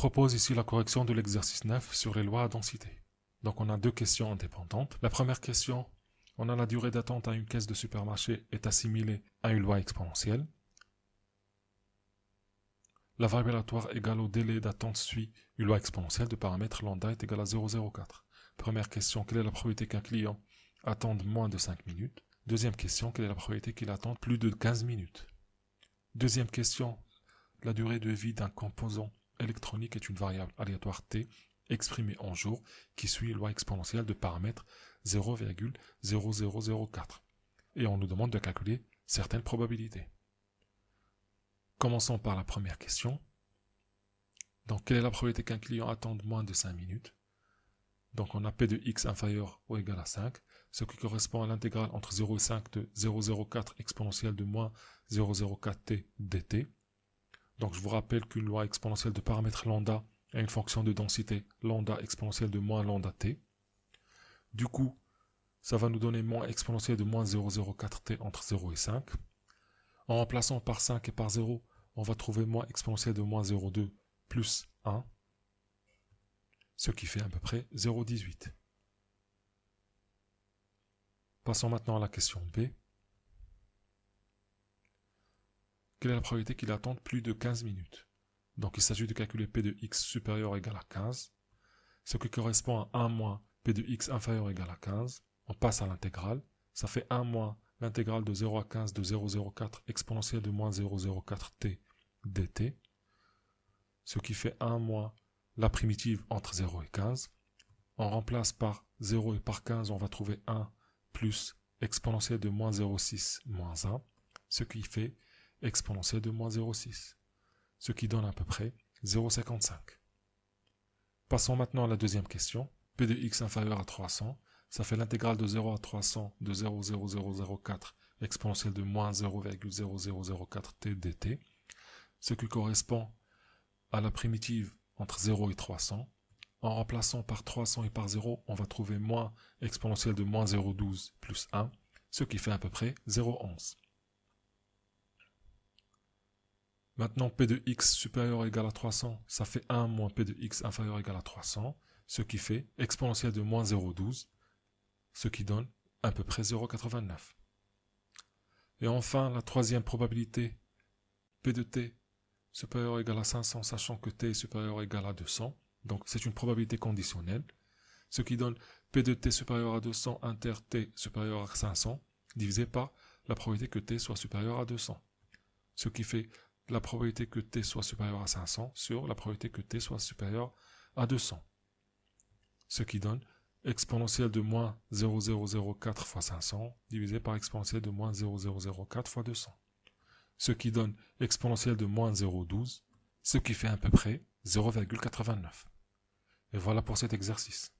propose ici la correction de l'exercice 9 sur les lois à densité. Donc on a deux questions indépendantes. La première question, on a la durée d'attente à une caisse de supermarché est assimilée à une loi exponentielle. La variable aléatoire égale au délai d'attente suit une loi exponentielle de paramètre lambda est égal à 0,04. Première question, quelle est la probabilité qu'un client attende moins de 5 minutes? Deuxième question, quelle est la probabilité qu'il attende plus de 15 minutes? Deuxième question, la durée de vie d'un composant électronique est une variable aléatoire t exprimée en jours qui suit une loi exponentielle de paramètre 0,0004. Et on nous demande de calculer certaines probabilités. Commençons par la première question. Donc, quelle est la probabilité qu'un client attende moins de 5 minutes? Donc, on a P de x inférieur ou égal à 5, ce qui correspond à l'intégrale entre 0 et 5 de 0,04 exponentielle de moins 0,04t dt. Donc, je vous rappelle qu'une loi exponentielle de paramètre lambda a une fonction de densité lambda exponentielle de moins lambda t. Du coup, ça va nous donner moins exponentielle de moins 0,04t entre 0 et 5. En remplaçant par 5 et par 0, on va trouver moins exponentielle de moins 0,2 plus 1, ce qui fait à peu près 0,18. Passons maintenant à la question B. Quelle est la probabilité qu'il attende plus de 15 minutes? Donc il s'agit de calculer P de x supérieur ou égal à 15, ce qui correspond à 1 moins P de x inférieur ou égal à 15. On passe à l'intégrale, ça fait 1 moins l'intégrale de 0 à 15 de 0,04 exponentielle de moins 0,04t dt, ce qui fait 1 moins la primitive entre 0 et 15. On remplace par 0 et par 15, on va trouver 1 plus exponentielle de moins 0,6 moins 1, ce qui fait exponentielle de moins 0,6, ce qui donne à peu près 0,55. Passons maintenant à la deuxième question. P de x inférieur à 300, ça fait l'intégrale de 0 à 300 de 0,0004 exponentielle de moins 0,0004t dt, ce qui correspond à la primitive entre 0 et 300. En remplaçant par 300 et par 0, on va trouver moins exponentielle de moins 0,12 plus 1, ce qui fait à peu près 0,11. Maintenant, P de x supérieur ou égal à 300, ça fait 1 moins P de x inférieur ou égal à 300, ce qui fait exponentielle de moins 0,12, ce qui donne à peu près 0,89. Et enfin, la troisième probabilité, P de t supérieur ou égal à 500, sachant que t est supérieur ou égal à 200. Donc c'est une probabilité conditionnelle, ce qui donne P de t supérieur à 200 inter t supérieur à 500, divisé par la probabilité que t soit supérieur à 200. Ce qui fait la probabilité que t soit supérieur à 500 sur la probabilité que t soit supérieur à 200. Ce qui donne exponentielle de moins 0,004 fois 500 divisé par exponentielle de moins 0,004 fois 200. Ce qui donne exponentielle de moins 0,12, ce qui fait à peu près 0,89. Et voilà pour cet exercice.